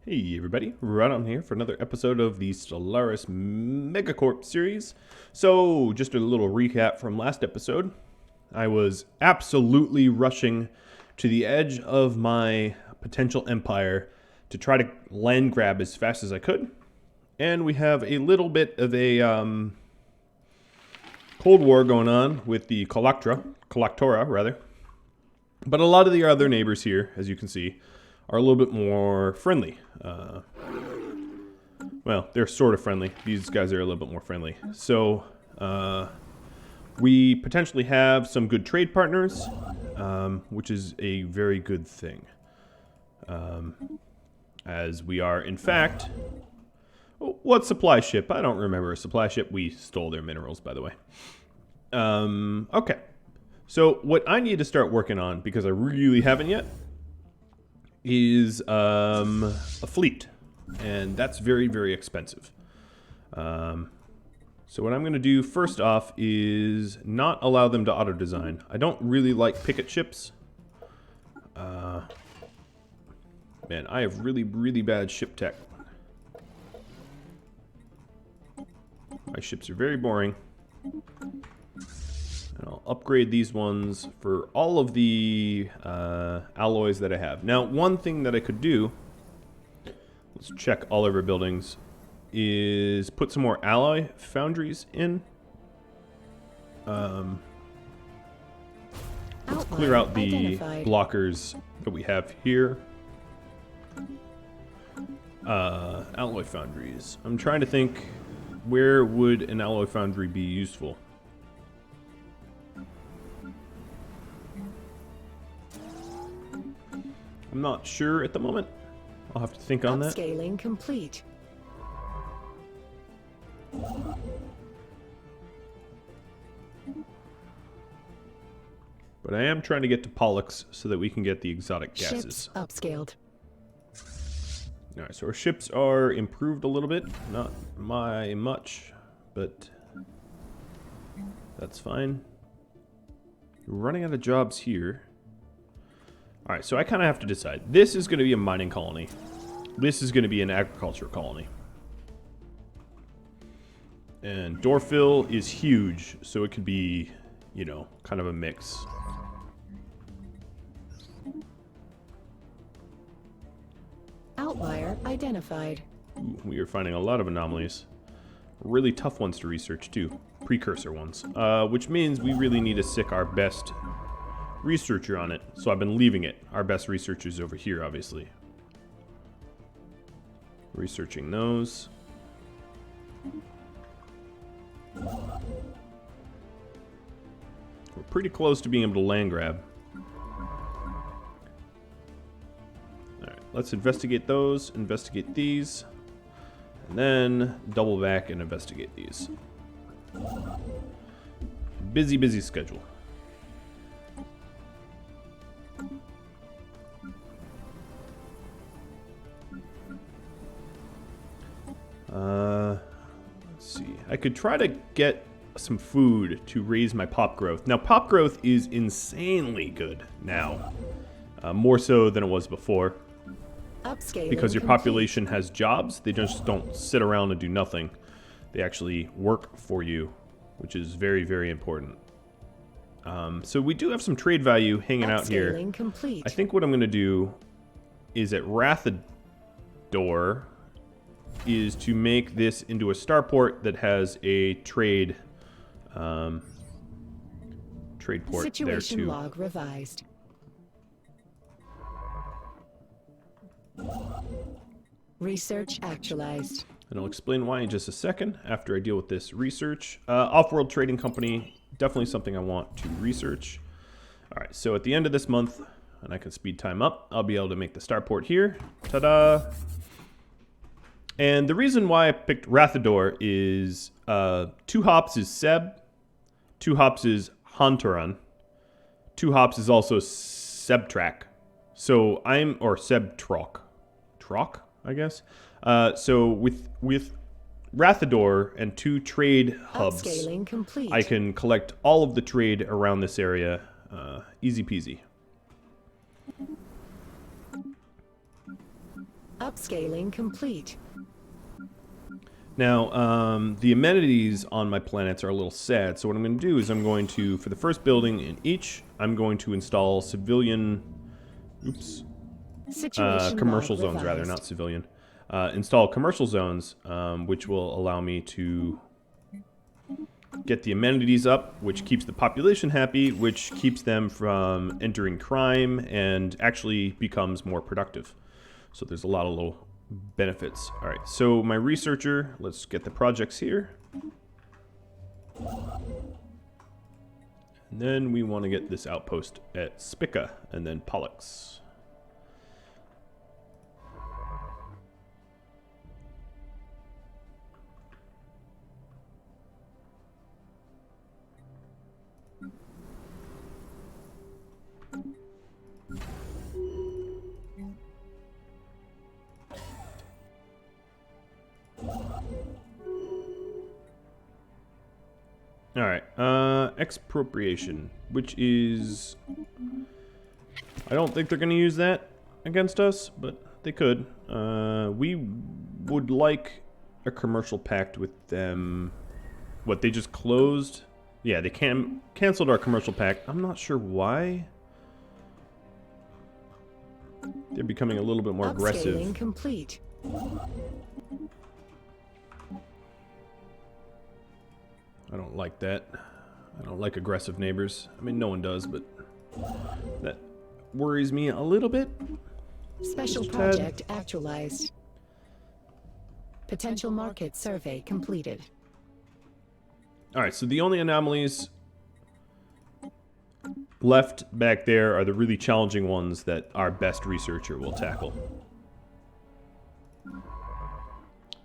Hey everybody, Ron here for another episode of the Stellaris MegaCorp series. So, just a little recap from last episode. I was absolutely rushing to the edge of my potential empire to try to land grab as fast as I could. And we have a little bit of a Cold War going on with the Collectora rather. But a lot of the other neighbors here, as you can see, are a little bit more friendly. Well, they're sort of friendly. These guys are a little bit more friendly. So, we potentially have some good trade partners, which is a very good thing. As we are, in fact... What supply ship? I don't remember a supply ship. We stole their minerals, by the way. Okay. So, what I need to start working on, because I really haven't yet, is a fleet, and that's very, very expensive. So what I'm going to do first off is not allow them to auto-design. I don't really like picket ships. Man, I have really, really bad ship tech. My ships are very boring. And I'll upgrade these ones for all of the alloys that I have. Now, one thing that I could do, let's check all of our buildings, is put some more alloy foundries in. Let's clear out the blockers that we have here. Alloy foundries. I'm trying to think, where would an alloy foundry be useful? I'm not sure at the moment. I'll have to think on that. Scaling complete. But I am trying to get to Pollux so that we can get the exotic gases. Ships upscaled. Alright, so our ships are improved a little bit. Not much, but that's fine. We're running out of jobs here. Alright, so I kind of have to decide. This is going to be a mining colony. This is going to be an agriculture colony. And Dorfil is huge, so it could be, you know, kind of a mix. Outlier identified. Ooh, we are finding a lot of anomalies. Really tough ones to research, too. Precursor ones. Which means we really need to sick our best researcher on it, so I've been leaving it. Our best researchers over here, obviously. Researching those. We're pretty close to being able to land grab. Alright, let's investigate those, investigate these, and then double back and investigate these. Busy, busy schedule. Let's see. I could try to get some food to raise my pop growth. Now, pop growth is insanely good now. More so than it was before. Upscaling Because your complete. population has jobs. They just don't sit around and do nothing. They actually work for you, which is very, very important. So we do have some trade value hanging out here. Upscaling complete. I think what I'm going to do is at Rathador is to make this into a starport that has a trade port Situation there too. log revised. Research actualized. And I'll explain why in just a second after I deal with this research. Off-world trading company, definitely something I want to research. Alright, so at the end of this month, and I can speed time up, I'll be able to make the starport here. Ta-da! And the reason why I picked Rathador is 2 hops is Seb, 2 hops is Hontoran, 2 hops is also Sebtrack. So I'm, or Sebtrock. Trock, I guess? So with Rathador and 2 trade hubs, Upscaling complete. I can collect all of the trade around this area. Easy peasy. Upscaling complete. Now, the amenities on my planets are a little sad, so what I'm going to do is I'm going to, for the first building in each, I'm going to install civilian, commercial zones rather, not civilian. Install commercial zones, which will allow me to get the amenities up, which keeps the population happy, which keeps them from entering crime and actually becomes more productive. So there's a lot of little benefits. All right, so my researcher, let's get the projects here. And then we want to get this outpost at Spica and then Pollux. Alright, expropriation, which is... I don't think they're going to use that against us, but they could. We would like a commercial pact with them. What, they just closed? Yeah, they canceled our commercial pact. I'm not sure why. They're becoming a little bit more aggressive. Upscaling complete. I don't like that. I don't like aggressive neighbors. I mean, no one does, but that worries me a little bit. Special project actualized. Potential market survey completed. Alright, so the only anomalies left back there are the really challenging ones that our best researcher will tackle.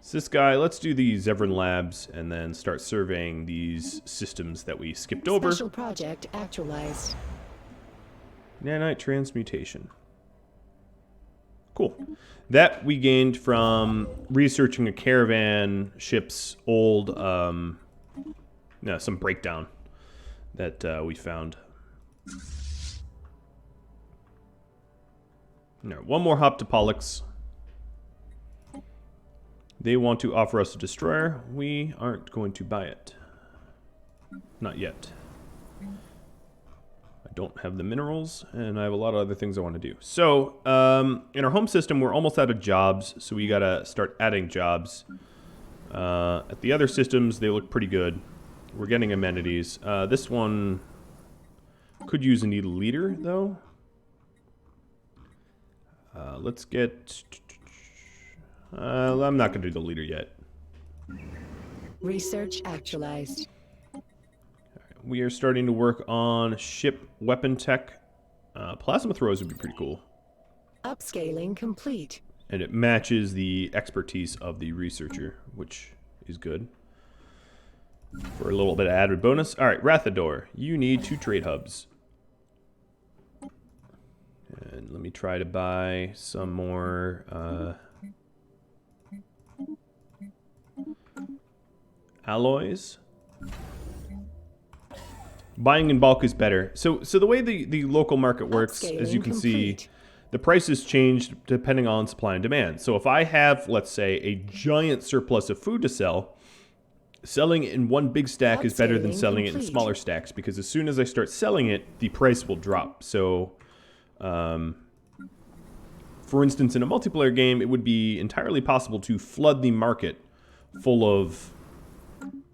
So this guy, let's do the Vrinn labs and then start surveying these systems that we skipped over. Special project actualized. Nanite transmutation. Cool. That we gained from researching a caravan ship's old, some breakdown that we found. No, one more hop to Pollux. They want to offer us a destroyer. We aren't going to buy it. Not yet. I don't have the minerals, and I have a lot of other things I want to do. So, in our home system, we're almost out of jobs, so we gotta start adding jobs. At the other systems, they look pretty good. We're getting amenities. This one could use a need leader, though. Let's get... I'm not going to do the leader yet. Research actualized. We are starting to work on ship weapon tech. Plasma throws would be pretty cool. Upscaling complete. And it matches the expertise of the researcher, which is good. For a little bit of added bonus. Alright, Rathador, you need 2 trade hubs. And let me try to buy some more... alloys. Buying in bulk is better. So the way the local market works, as you can see, the prices change depending on supply and demand. So if I have, let's say, a giant surplus of food to sell, selling it in one big stack is better than selling it in smaller stacks, because as soon as I start selling it, the price will drop. So, for instance, in a multiplayer game, it would be entirely possible to flood the market full of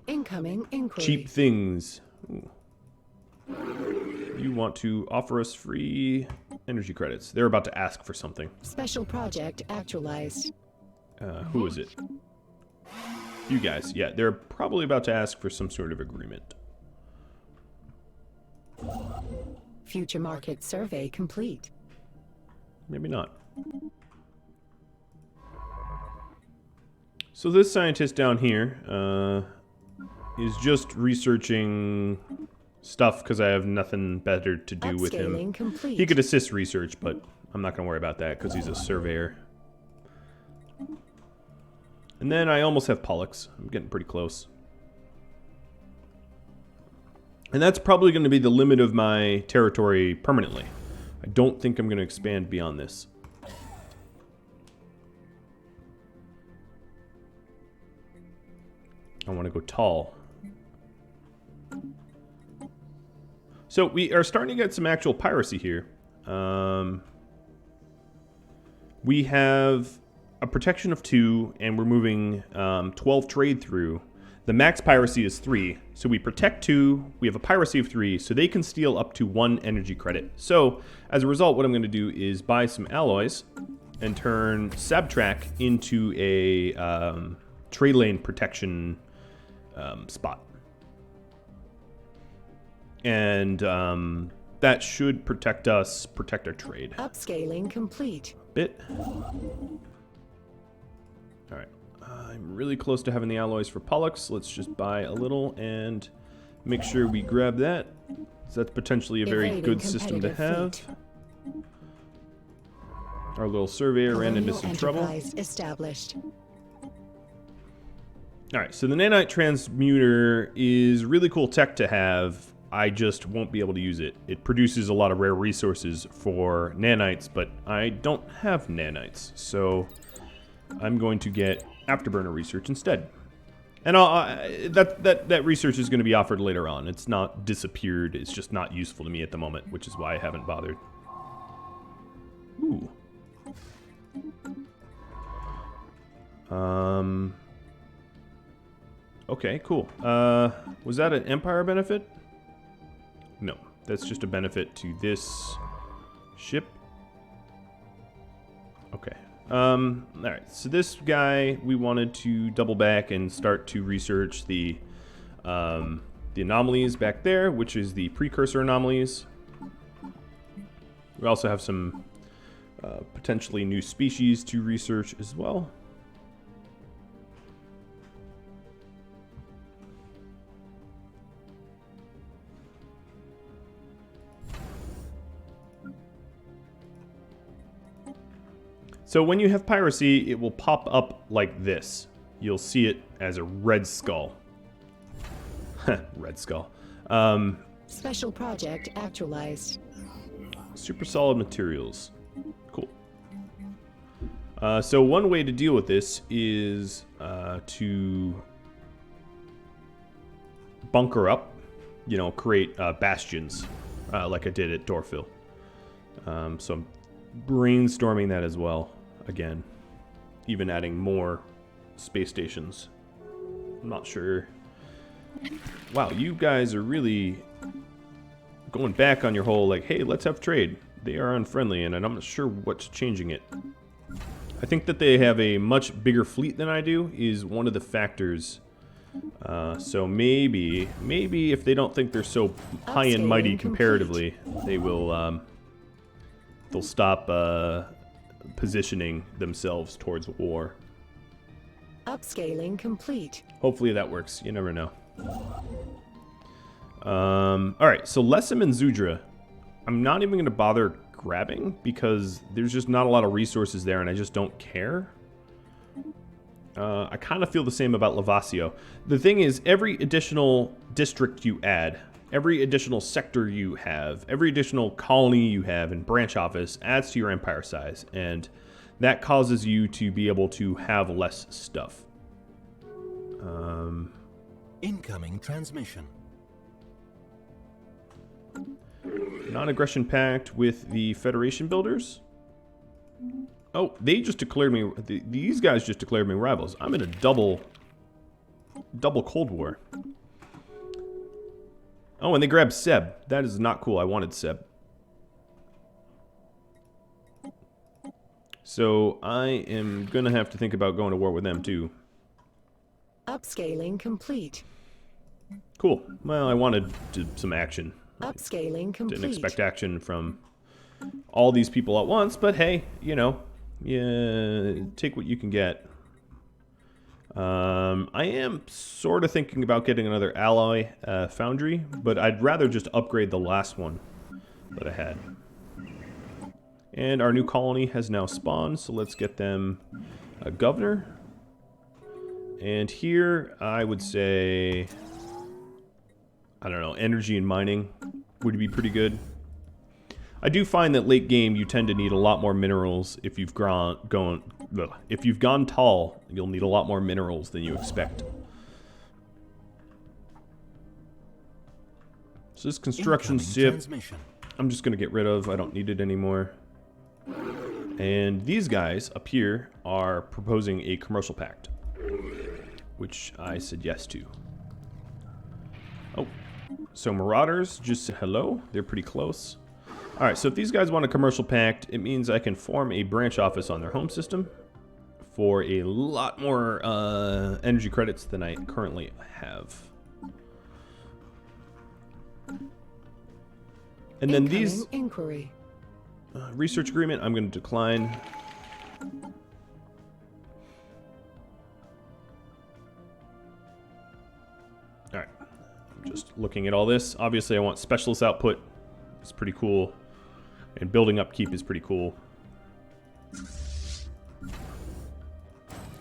incoming inquiry. Cheap things. Ooh. You want to offer us free energy credits. They're about to ask for something. Special project actualized. Who is it? You guys. Yeah, they're probably about to ask for some sort of agreement. Future market survey complete. Maybe not. So this scientist down here is just researching stuff because I have nothing better to do with him. Complete. He could assist research, but I'm not going to worry about that because he's a surveyor. And then I almost have Pollux. I'm getting pretty close. And that's probably going to be the limit of my territory permanently. I don't think I'm going to expand beyond this. I want to go tall. So we are starting to get some actual piracy here. We have a protection of 2, and we're moving 12 trade through. The max piracy is 3, so we protect 2, we have a piracy of 3, so they can steal up to 1 energy credit. So, as a result, what I'm going to do is buy some alloys and turn Sabtrack into a trade lane protection spot. And that should protect us, protect our trade. Upscaling complete. Bit. Alright. I'm really close to having the alloys for Pollux. Let's just buy a little and make sure we grab that. So that's potentially a very good system to have. Our little surveyor ran into some trouble. Established. Alright, so the nanite transmuter is really cool tech to have. I just won't be able to use it. It produces a lot of rare resources for nanites, but I don't have nanites, so I'm going to get afterburner research instead. And that research is going to be offered later on. It's not disappeared, it's just not useful to me at the moment, which is why I haven't bothered. Ooh. Okay, cool. Was that an Empire benefit? No, that's just a benefit to this ship. Okay. Alright, so this guy, we wanted to double back and start to research the anomalies back there, which is the precursor anomalies. We also have some potentially new species to research as well. So when you have piracy, it will pop up like this. You'll see it as a red skull. Red skull. Special project actualized. Super solid materials. Cool. So one way to deal with this is to bunker up, you know, create bastions like I did at Dorfil. So I'm brainstorming that as well. Again, even adding more space stations. I'm not sure. Wow, you guys are really going back on your whole, like, hey, let's have trade. They are unfriendly, and I'm not sure what's changing it. I think that they have a much bigger fleet than I do is one of the factors. So maybe if they don't think they're so high and mighty comparatively, they will, they'll stop positioning themselves towards war. Upscaling complete. Hopefully that works. You never know. Alright, so Lessem and Zudra, I'm not even going to bother grabbing because there's just not a lot of resources there and I just don't care. I kind of feel the same about Lavasio. The thing is, every additional district you add, every additional sector you have, every additional colony you have and branch office adds to your empire size, and that causes you to be able to have less stuff. Incoming transmission. Non-aggression pact with the Federation builders. Oh, they just declared me. These guys just declared me rivals. I'm in a double Cold War. Oh, and they grabbed Seb. That is not cool. I wanted Seb. So I am gonna have to think about going to war with them too. Upscaling complete. Cool. Well, I wanted some action. Upscaling complete. Didn't expect action from all these people at once, but hey, you know, yeah, take what you can get. I am sort of thinking about getting another alloy foundry, but I'd rather just upgrade the last one that I had. And our new colony has now spawned, so let's get them a governor. And here, I would say, I don't know, energy and mining would be pretty good. I do find that late game you tend to need a lot more minerals. If you've gone tall, you'll need a lot more minerals than you expect. So this construction Incoming ship, transmission. I'm just going to get rid of. I don't need it anymore. And these guys up here are proposing a commercial pact, which I said yes to. Oh, so Marauders just said hello. They're pretty close. All right, so if these guys want a commercial pact, it means I can form a branch office on their home system for a lot more energy credits than I currently have. And then these inquiry. Research agreement, I'm going to decline. All right, I'm just looking at all this. Obviously, I want specialist output. It's pretty cool. And building upkeep is pretty cool.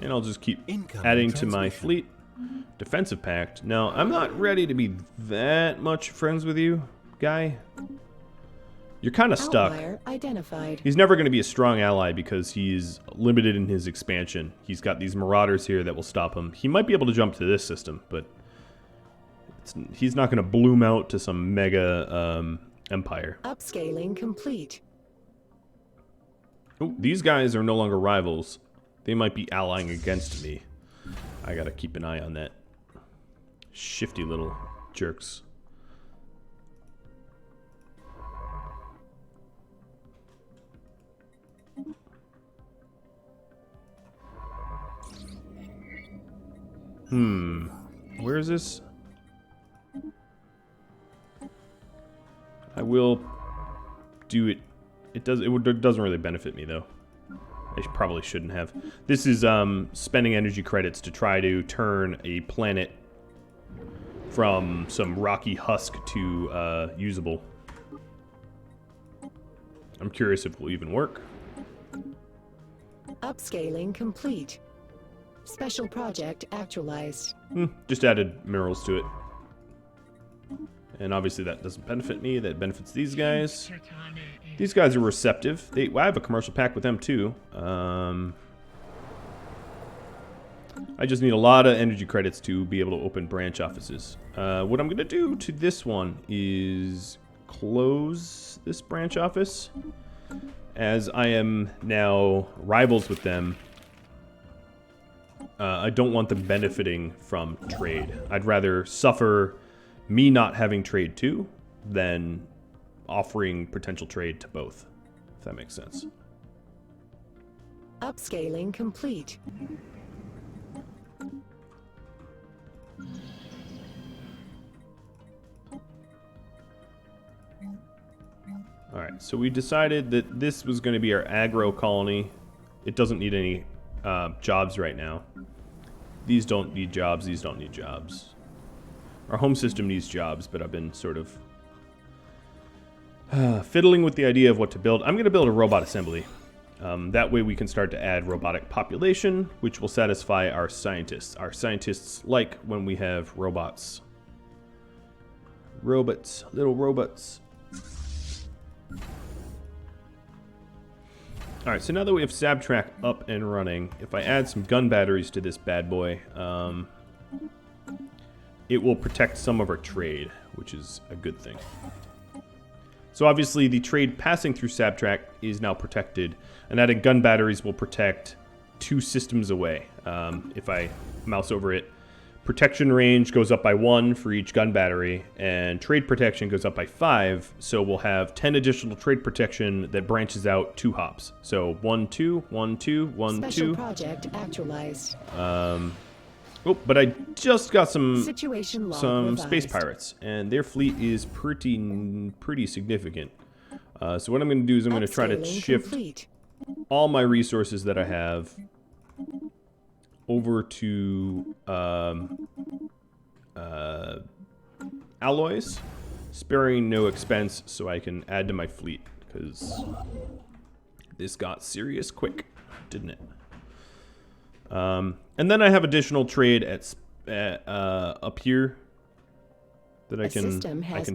And I'll just keep adding to my fleet. Defensive pact. Now, I'm not ready to be that much friends with you, guy. You're kind of stuck. Outlier identified. He's never going to be a strong ally because he's limited in his expansion. He's got these Marauders here that will stop him. He might be able to jump to this system, but he's not going to bloom out to some mega empire. Upscaling complete. Oh, these guys are no longer rivals. They might be allying against me. I got to keep an eye on that. Shifty little jerks. Where is this? I will do it. It doesn't really benefit me though. I probably shouldn't have. This is spending energy credits to try to turn a planet from some rocky husk to usable. I'm curious if it will even work. Upscaling complete. Special project actualized. Just added minerals to it. And obviously that doesn't benefit me. That benefits these guys. These guys are receptive. I have a commercial pact with them too. I just need a lot of energy credits to be able to open branch offices. What I'm going to do to this one is close this branch office. As I am now rivals with them, I don't want them benefiting from trade. I'd rather suffer me not having trade too than offering potential trade to both, if that makes sense. Upscaling complete. Alright, so we decided that this was going to be our aggro colony. It doesn't need any jobs right now. These don't need jobs, these don't need jobs. Our home system needs jobs, but I've been sort of fiddling with the idea of what to build. I'm going to build a robot assembly. That way we can start to add robotic population, which will satisfy our scientists. Our scientists like when we have robots. Robots, little robots. Alright, so now that we have Sabtrack up and running, if I add some gun batteries to this bad boy, it will protect some of our trade, which is a good thing. So obviously the trade passing through Sabtrack is now protected, and adding gun batteries will protect 2 systems away. If I mouse over it, protection range goes up by 1 for each gun battery, and trade protection goes up by 5, so we'll have 10 additional trade protection that branches out 2 hops. So 1, 2, 1, 2, 1, 2. Special project actualized. Oh, but I just got some Situation log space revised. pirates, and their fleet is pretty significant. So what I'm going to do is I'm going to try to Upscaling shift complete. all my resources that I have over to alloys, sparing no expense, so I can add to my fleet, because this got serious quick, didn't it? And then I have additional trade up here that I can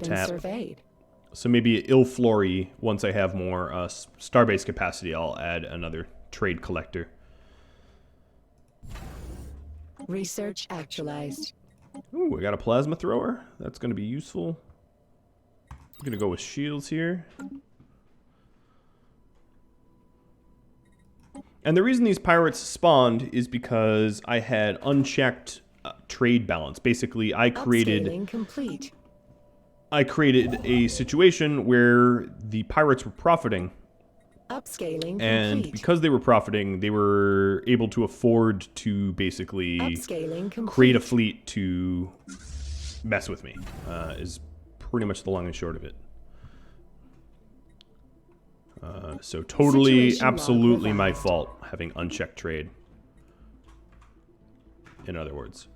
tap. Surveyed. So maybe Ilflory, once I have more starbase capacity, I'll add another trade collector. Research actualized. Ooh, I got a plasma thrower. That's going to be useful. I'm going to go with shields here. And the reason these pirates spawned is because I had unchecked trade balance. Basically, I created a situation where the pirates were profiting. Upscaling and complete. Because they were profiting, they were able to afford to basically create a fleet to mess with me, is pretty much the long and short of it. So totally, Situation absolutely log my revised. fault having unchecked trade. In other words.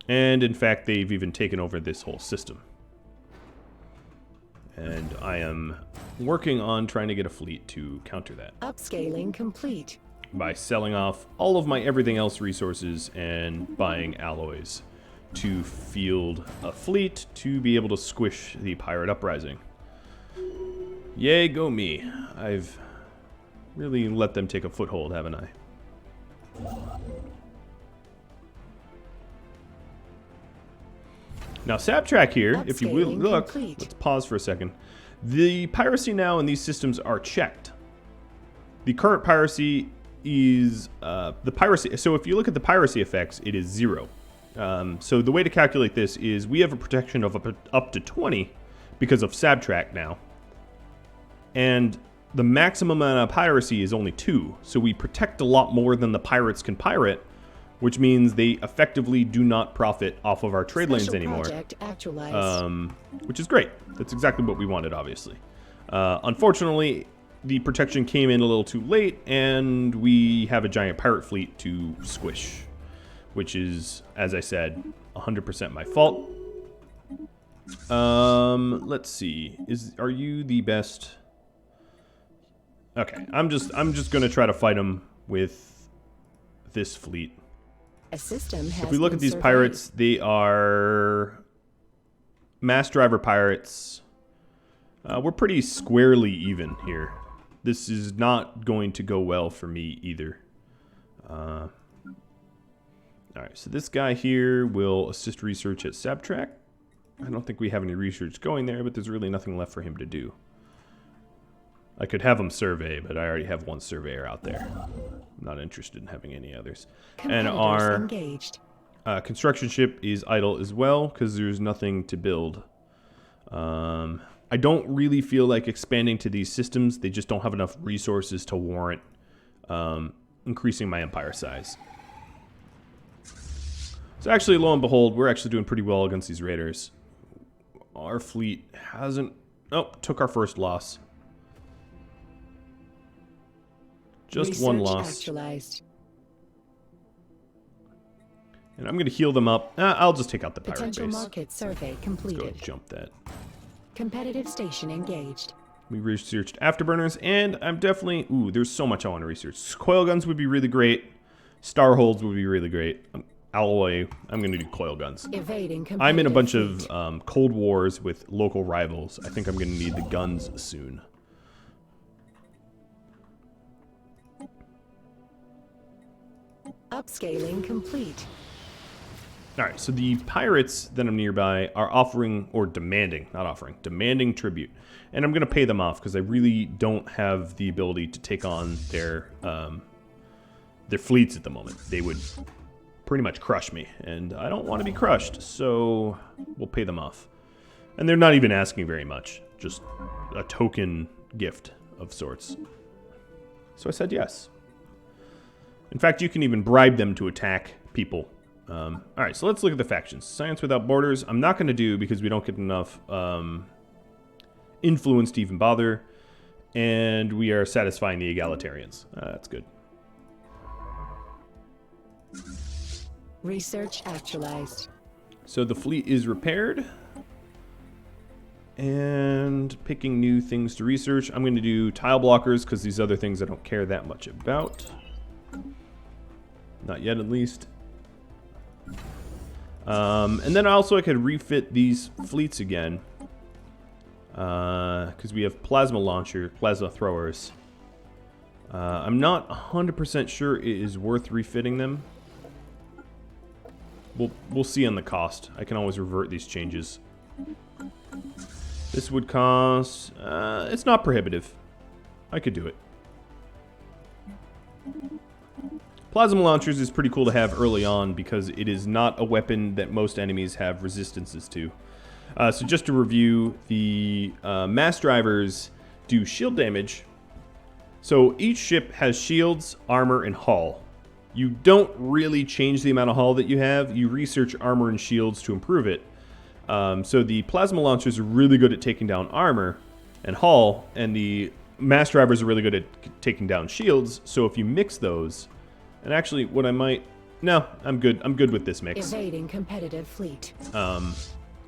And in fact, they've even taken over this whole system. And I am working on trying to get a fleet to counter that. Upscaling complete. By selling off all of my everything else resources and buying alloys to field a fleet to be able to squish the pirate uprising. Yay, go me. I've really let them take a foothold, haven't I? Now, Sabtrack here, if you will Upscaling look, complete. let's pause for a second. The piracy now in these systems are checked. The current piracy is the piracy. So if you look at the piracy effects, it is 0. So the way to calculate this is we have a protection of up to 20 because of Sabtrack now. And the maximum amount of piracy is only 2. So we protect a lot more than the pirates can pirate, which means they effectively do not profit off of our trade lanes anymore. Project actualized. Which is great. That's exactly what we wanted, obviously. Unfortunately, the protection came in a little too late, and we have a giant pirate fleet to squish, which is, as I said, 100% my fault. Let's see. Are you the best? Okay, I'm just gonna try to fight him with this fleet. A system has If we look been at these surveyed. pirates, they are mass driver pirates. We're pretty squarely even here. This is not going to go well for me either. Alright, so this guy here will assist research at Sabtrack. I don't think we have any research going there, but there's really nothing left for him to do. I could have him survey, but I already have one surveyor out there. I'm not interested in having any others. And Competitors our engaged. construction ship is idle as well, because there's nothing to build. I don't really feel like expanding to these systems. They just don't have enough resources to warrant increasing my empire size. So actually, lo and behold, we're actually doing pretty well against these raiders. Our fleet hasn't... Oh, took our first loss. Just one Research loss. actualized. And I'm going to heal them up. I'll just take out the pirate Potential base. market survey Let's go completed. and jump that. Competitive station engaged. We researched afterburners, and I'm definitely... Ooh, there's so much I want to research. Coil guns would be really great. Star holds would be really great. Alloy, I'm going to do coil guns. Evading I'm in a bunch competitive of cold wars with local rivals. I think I'm going to need the guns soon. Upscaling complete. Alright, so the pirates that I'm nearby are offering, or demanding, not offering, demanding tribute. And I'm going to pay them off because I really don't have the ability to take on their fleets at the moment. They would pretty much crush me, and I don't want to be crushed, so we'll pay them off. And they're not even asking very much, just a token gift of sorts. So I said yes. In fact, you can even bribe them to attack people. Alright, so let's look at the factions. Science Without Borders, I'm not going to do because we don't get enough influence to even bother. And we are satisfying the Egalitarians. That's good. Research actualized. So the fleet is repaired. And picking new things to research. I'm going to do tile blockers because these other things I don't care that much about. Not yet, at least. And then also I could refit these fleets again. Because we have plasma launcher, plasma throwers. I'm not 100% sure it is worth refitting them. we'll see on the cost. I can always revert these changes. This would cost... it's not prohibitive. I could do it. Plasma launchers is pretty cool to have early on because it is not a weapon that most enemies have resistances to. So just to review, the mass drivers do shield damage. So each ship has shields, armor, and hull. You don't really change the amount of hull that you have. You research armor and shields to improve it. So the plasma launchers are really good at taking down armor and hull, and the mass drivers are really good at taking down shields. So if you mix those, and actually what I might... No, I'm good. I'm good with this mix. Evading competitive fleet.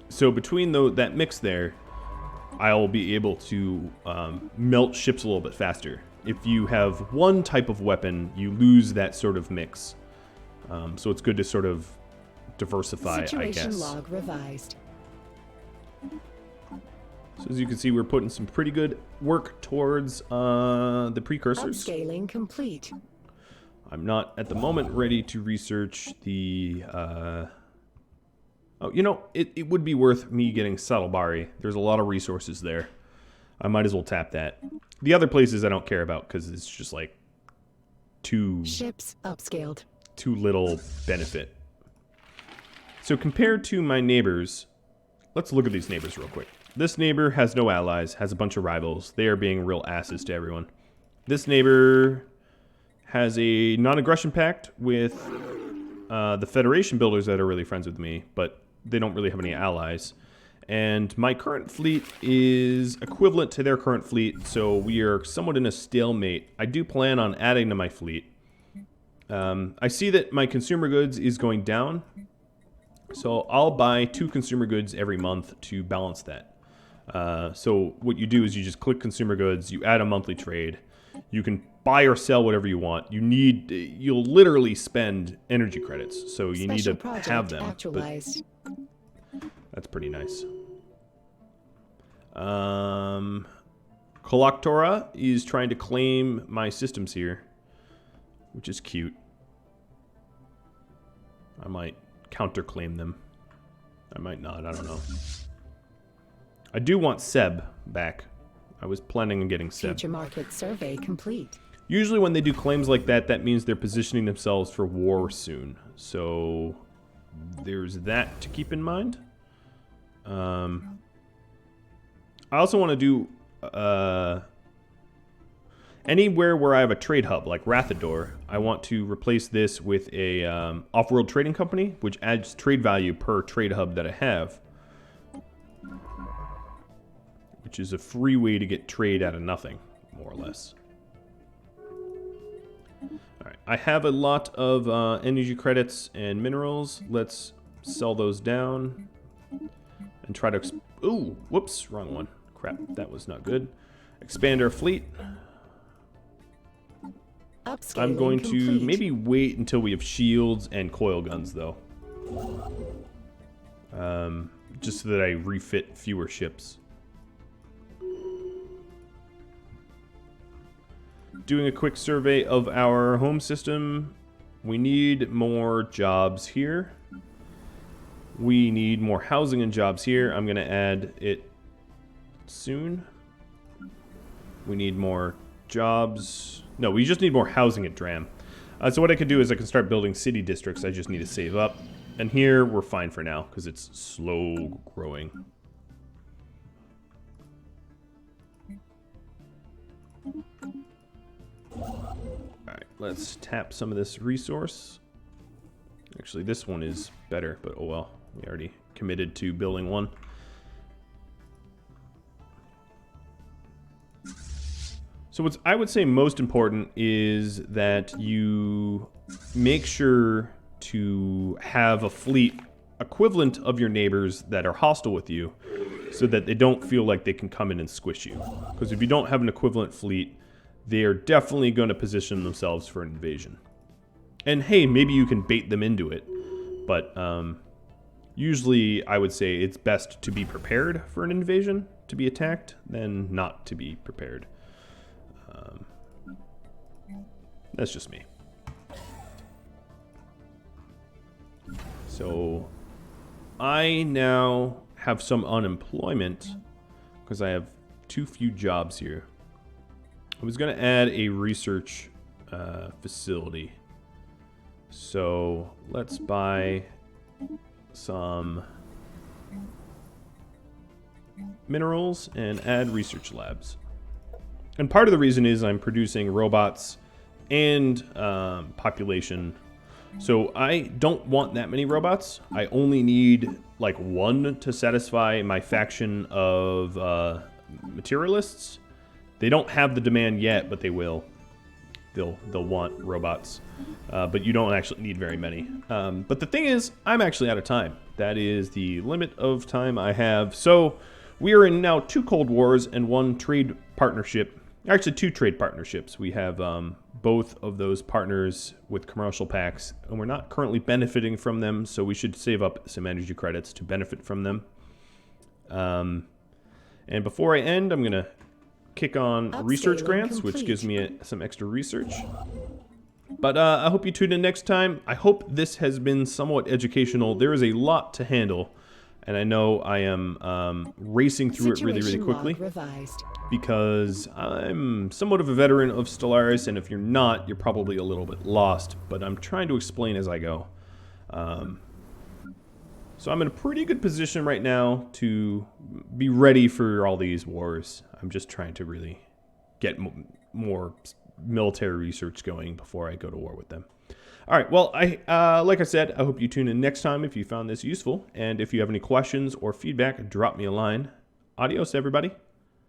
So between that mix there, I'll be able to melt ships a little bit faster. If you have one type of weapon, you lose that sort of mix. So it's good to sort of diversify, I guess. Situation log revised. So as you can see, we're putting some pretty good work towards the precursors. Upscaling complete. I'm not, at the moment, ready to research the... Oh, you know, it would be worth me getting Saddlebari. There's a lot of resources there. I might as well tap that. The other places I don't care about because it's just like ships upscaled. Too little benefit. So compared to my neighbors, let's look at these neighbors real quick. This neighbor has no allies, has a bunch of rivals. They are being real asses to everyone. This neighbor has a non-aggression pact with the Federation builders that are really friends with me, but they don't really have any allies. And my current fleet is equivalent to their current fleet, so we are somewhat in a stalemate. I do plan on adding to my fleet. I see that my consumer goods is going down, so I'll buy 2 consumer goods every month to balance that. So what you do is you just click consumer goods, you add a monthly trade. You can buy or sell whatever you want. You'll literally spend energy credits, so you need to have them. Actualized. That's pretty nice. Coloctora is trying to claim my systems here, which is cute. I might counterclaim them. I might not, I don't know. I do want Seb back. I was planning on getting Seb. Future market survey complete. Usually when they do claims like that, that means they're positioning themselves for war soon. So there's that to keep in mind. I also want to do anywhere where I have a trade hub, like Rathador, I want to replace this with a off-world trading company, which adds trade value per trade hub that I have. Which is a free way to get trade out of nothing, more or less. Alright, I have a lot of energy credits and minerals. Let's sell those down. And try to... Ooh, whoops, wrong one. Crap, that was not good. Expand our fleet. Upscaling I'm going complete. to maybe wait until we have shields and coil guns, though. Just so that I refit fewer ships. Doing a quick survey of our home system. We need more jobs here. We need more housing and jobs here. I'm going to add it soon. We need more jobs. No, we just need more housing at Dram. So what I can do is I can start building city districts. I just need to save up. And here we're fine for now because it's slow growing. Alright, let's tap some of this resource. Actually, this one is better, but oh well. We already committed to building one. So what's I would say most important is that you make sure to have a fleet equivalent of your neighbors that are hostile with you so that they don't feel like they can come in and squish you. Because if you don't have an equivalent fleet, they are definitely going to position themselves for an invasion. And hey, maybe you can bait them into it, but usually I would say it's best to be prepared for an invasion, to be attacked, than not to be prepared. That's just me. So I now have some unemployment because I have too few jobs here. I was going to add a research facility. So let's buy some minerals and add research labs. And part of the reason is I'm producing robots and population. So I don't want that many robots. I only need like one to satisfy my faction of materialists. They don't have the demand yet, but they will. They'll want robots, but you don't actually need very many. But the thing is, I'm actually out of time. That is the limit of time I have. So we are in now 2 Cold Wars and 1 trade partnership. Actually, 2 trade partnerships. We have both of those partners with commercial packs, and we're not currently benefiting from them, so we should save up some energy credits to benefit from them. And before I end, I'm going to kick on research grants, which gives me some extra research. But I hope you tune in next time. I hope this has been somewhat educational. There is a lot to handle, and I know I am racing through it really, really quickly because I'm somewhat of a veteran of Stellaris, and if you're not, you're probably a little bit lost, but I'm trying to explain as I go. So I'm in a pretty good position right now to be ready for all these wars. I'm just trying to really get more military research going before I go to war with them. All right, well, like I said, I hope you tune in next time if you found this useful. And if you have any questions or feedback, drop me a line. Adios, everybody.